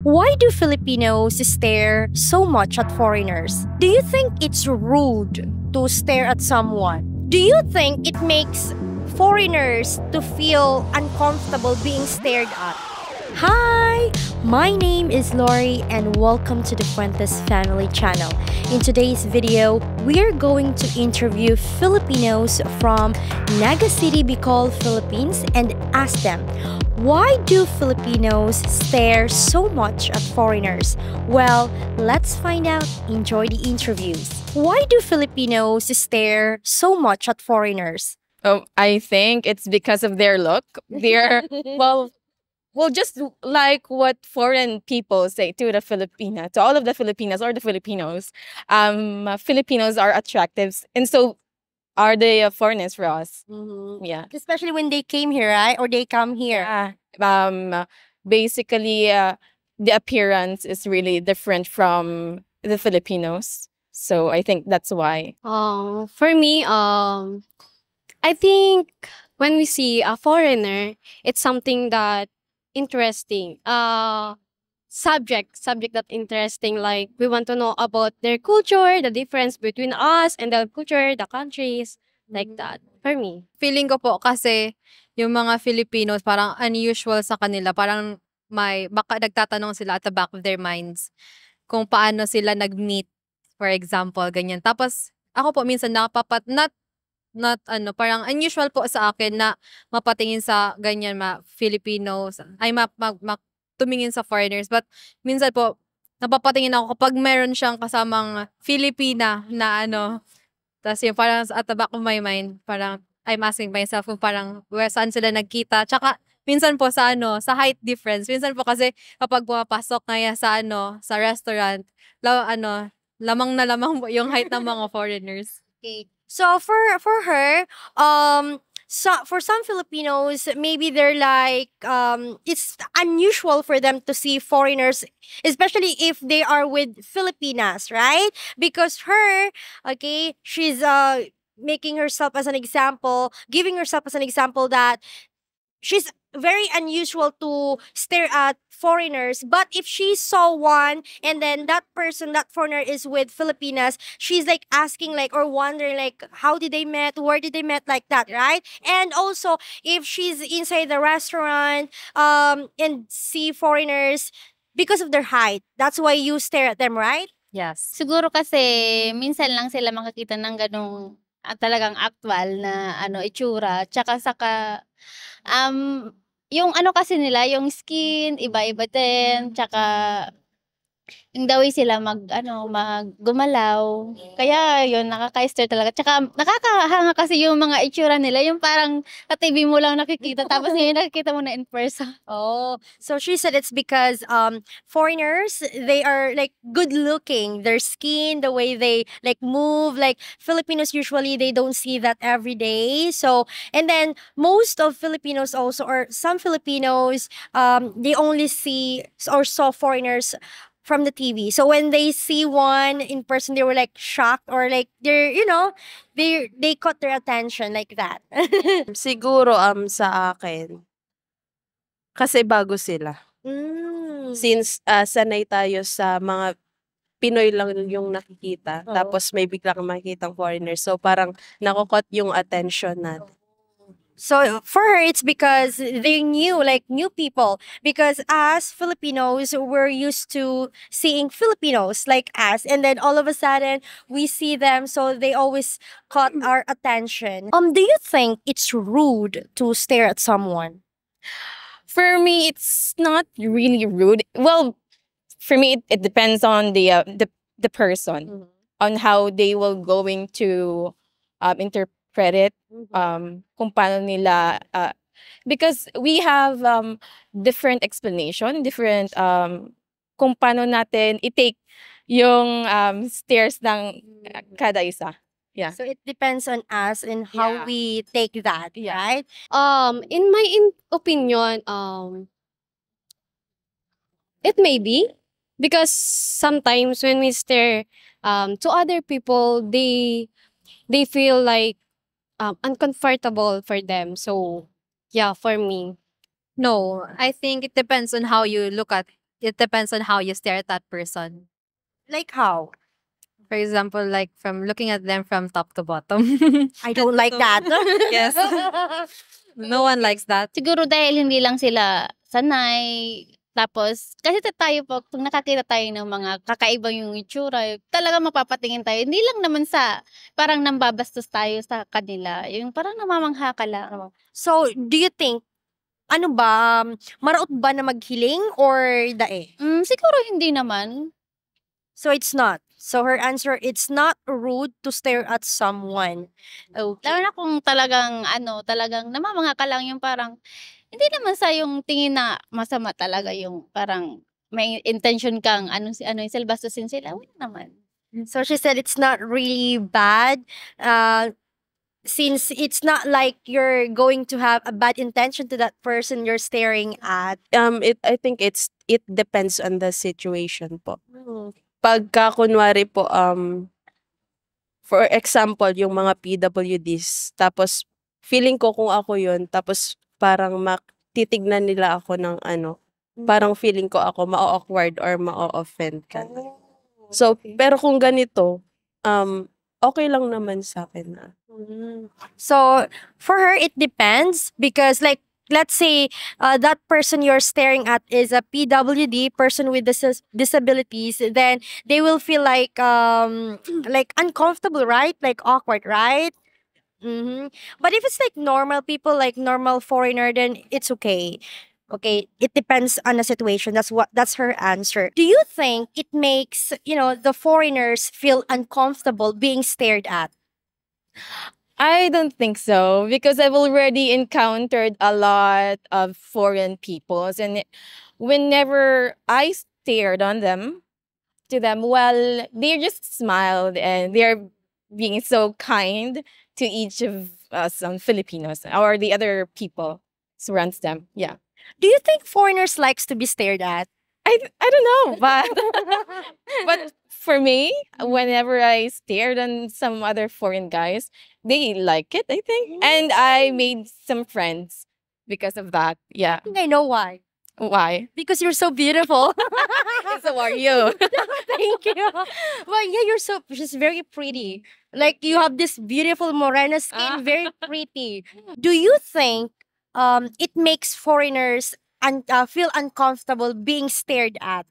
Why do Filipinos stare so much at foreigners? Do you think it's rude to stare at someone? Do you think it makes foreigners to feel uncomfortable being stared at? Hi, my name is Lorie and welcome to the Fuentes Family Channel. In today's video, we're going to interview Filipinos from Naga City, Bicol, Philippines and ask them, why do Filipinos stare so much at foreigners? Well, let's find out. Enjoy the interviews. Why do Filipinos stare so much at foreigners? Oh, I think it's because of their look. They're well, just like what foreign people say to the Filipina, to all of the Filipinas or the Filipinos, Filipinos are attractive, and so are the foreigners for us. Yeah. Especially when they came here, right? Or they come here. Yeah. Basically, the appearance is really different from the Filipinos, so I think that's why. For me, I think when we see a foreigner, it's something that interesting. Subject that interesting. Like we want to know about their culture, the difference between us and the culture, the countries, like that. For me. Feeling ko po kasi yung mga Filipinos parang unusual sa kanila. Parang baka nagtatanong sila at the back of their minds kung paano sila nag-meet, for example, ganyan. Tapos, ako po minsan parang unusual po sa akin na mapatingin sa ganyan Filipinos, tumingin sa foreigners. But minsan po, napapatingin ako kapag meron siyang kasamang Filipina na tas yung parang at the back of my mind, parang I'm asking myself kung parang saan sila nagkita. Tsaka minsan po sa height difference. Minsan po kasi kapag pumapasok kaya sa sa restaurant, lamang na lamang po yung height ng mga foreigners. Okay. So for her, so for some Filipinos, maybe they're like it's unusual for them to see foreigners, especially if they are with Filipinas, right? Because her, okay, she's making herself as an example, giving herself as an example that she's very unusual to stare at foreigners, but if she saw one and then that foreigner is with Filipinas, she's like asking like or wondering like how did they met, where did they met, like that, right? And also if she's inside the restaurant and see foreigners because of their height, that's why you stare at them, right? Yes. Siguro kasi minsan lang sila makakita ng ganong talagang actual na itsura. Tsaka yung kasi nila, yung skin, iba-iba din. Tsaka yung the way sila gumalaw. Kaya yun, nakaka-stir talaga. Tsaka nakakahanga kasi yung mga itsura nila. Yung parang sa TV mo lang nakikita. Tapos yung nakikita mo na in person. Oh, so she said it's because foreigners, they are like good looking. Their skin, the way they like move, like Filipinos usually they don't see that every day. So and then most of Filipinos also, or some Filipinos, they only see or saw foreigners from the TV. So when they see one in person, they were like shocked or like they're they caught their attention like that. Siguro sa akin kasi bago sila. Since sanay tayo sa mga Pinoy lang yung nakikita, tapos may biglang makikitang foreigner. So parang nakukot yung attention natin. So for her, it's because they knew, like new people. Because as Filipinos, we're used to seeing Filipinos like us, and then all of a sudden we see them, so they always caught our attention. Do you think it's rude to stare at someone? For me, it's not really rude. Well, for me, it depends on the person, on how they will going to interpret it, kung paano nila, because we have different explanation, different kung paano natin i-take yung stares ng kada isa. Yeah. So it depends on us and how we take that, right? In my opinion, it may be because sometimes when we stare to other people, they feel like uncomfortable for them. So yeah, for me, No, I think it depends on how you look at it depends on how you stare at that person. Like how? For example, like from looking at them from top to bottom. I don't like that. Yes. No one likes that. Siguro dahil hindi lang sila sanay, tapos kasi tayo po 'pag nakakita tayo ng mga kakaibang yung itsura, talagang mapapatingin tayo. Hindi lang naman sa parang nambabastos tayo sa kanila, yung parang namamangha ka lang. So, do you think, ano ba, maraot ba na maghiling or dae? Siguro hindi naman. So, it's not. So, her answer, it's not rude to stare at someone. Okay. Lalo na kung talagang talagang namamangha ka lang yung parang hindi naman sa yung tingin na masama talaga yung parang may intention kang bastusin sila, wala naman. So, she said it's not really bad. Since it's not like you're going to have a bad intention to that person you're staring at. I think it depends on the situation po. Pagka kunwari po, for example, yung mga PWDs, tapos feeling ko kung ako yun, tapos parang titignan nila ako ng parang feeling ko ako ma-awkward or ma-offend ka. So, pero kung ganito, okay lang naman sa akin na. So, for her, it depends because like, let's say that person you're staring at is a PWD, person with disabilities, then they will feel like uncomfortable, right? Like awkward, right? But if it's like normal people, like normal foreigner, then it's okay. Okay, it depends on the situation. That's her answer. Do you think it makes, the foreigners feel uncomfortable being stared at? I don't think so because I've already encountered a lot of foreign peoples, and whenever I stared on them, well, they just smiled and they're being so kind to each of us Filipinos or the other people surrounds them. Yeah. Do you think foreigners likes to be stared at? I don't know, but for me, whenever I stared on some other foreign guys, they like it, I think. And I made some friends because of that. Yeah. I think I know why. Why? Because you're so beautiful. So are you? Thank you. Well, yeah, she's very pretty. Like you have this beautiful morena skin, very pretty. Do you think it makes foreigners feel uncomfortable being stared at?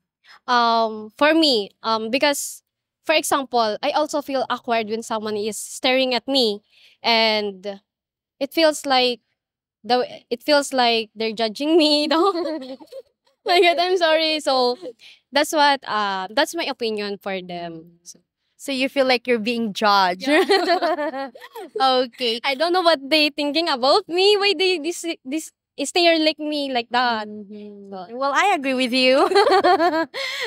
For me, because for example, I also feel awkward when someone is staring at me, and it feels like they're judging me. My God, I'm sorry. So that's my opinion for them. So you feel like you're being judged. Okay. I don't know what they thinking about me. Why they this stare like me like that. So, Well, I agree with you.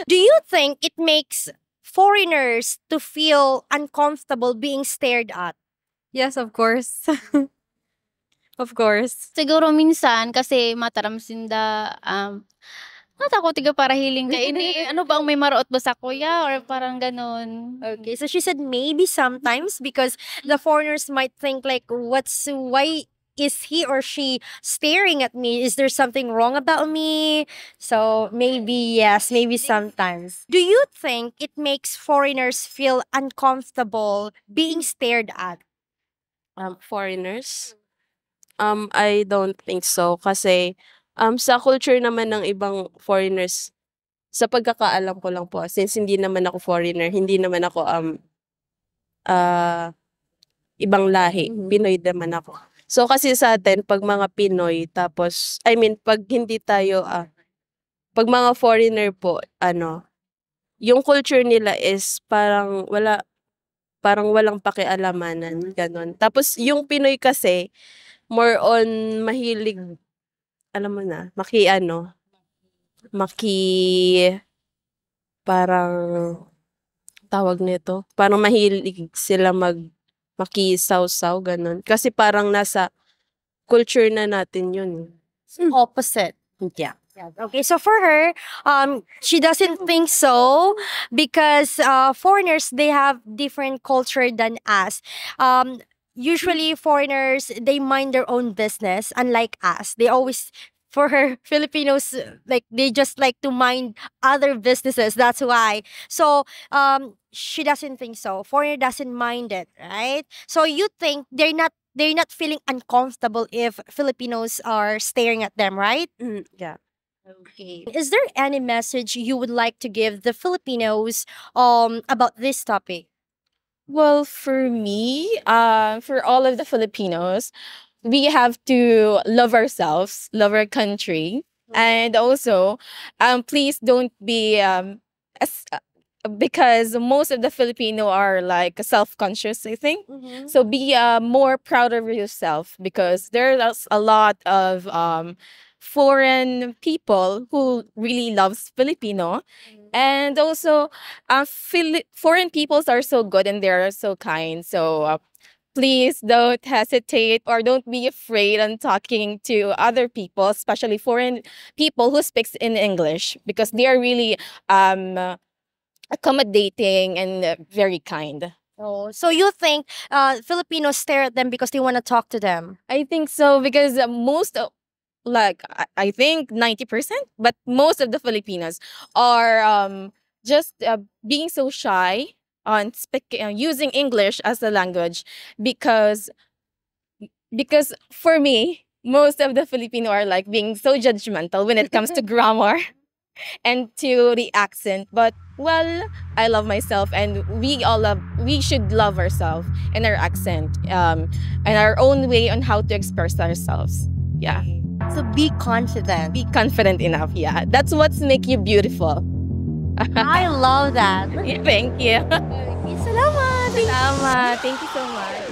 Do you think it makes foreigners to feel uncomfortable being stared at? Yes, of course. Of course. Siguro minsan kasi mataramsinda natakot tiga para hiling ka ini ano ba ang may maraot ba sa kuya or parang ganun. Okay, so she said maybe sometimes because the foreigners might think like, why is he or she staring at me? Is there something wrong about me? So maybe yes, maybe sometimes. Do you think it makes foreigners feel uncomfortable being stared at? Foreigners? I don't think so kasi sa culture naman ng ibang foreigners, sa pagkakaalam ko lang po, since hindi naman ako foreigner, hindi naman ako ibang lahi, Pinoy naman ako. So kasi sa atin pag mga Pinoy tapos pag hindi tayo pag mga foreigner po yung culture nila is parang walang pakialamanan ganon. Tapos yung Pinoy kasi more on mahilig, alam mo na, parang, tawag nito, parang mahilig sila makisaw-saw, ganun. Kasi parang nasa culture na natin yun. Opposite. Yeah. Okay, so for her, she doesn't think so because foreigners, they have different culture than us. Usually foreigners, they mind their own business, unlike us. They always for her, Filipinos, like they just like to mind other businesses. That's why. So she doesn't think so. Foreigner doesn't mind it, right? So you think they're not feeling uncomfortable if Filipinos are staring at them, right? Yeah. Okay. Is there any message you would like to give the Filipinos about this topic? Well, for me, for all of the Filipinos, we have to love ourselves, love our country, and also, please don't be as, because most of the Filipino are like self-conscious, I think. So be more proud of yourself, because there's a lot of foreign people who really loves Filipino, and also foreign peoples are so good and they're so kind. So please don't hesitate or don't be afraid on talking to other people, especially foreign people who speaks in English, because they are really accommodating and very kind. Oh, so you think Filipinos stare at them because they want to talk to them? I think so, because most of, like I think 90%, but most of the Filipinos are just being so shy on speaking using English as a language, because for me, most of the Filipino are like being so judgmental when it comes to grammar and to the accent. But well, I love myself, and we should love ourselves and our accent, and our own way on how to express ourselves. Yeah. So be confident. Be confident enough. Yeah. That's what's make you beautiful. I love that. Thank you. Salamat. Salamat. Thank you so much.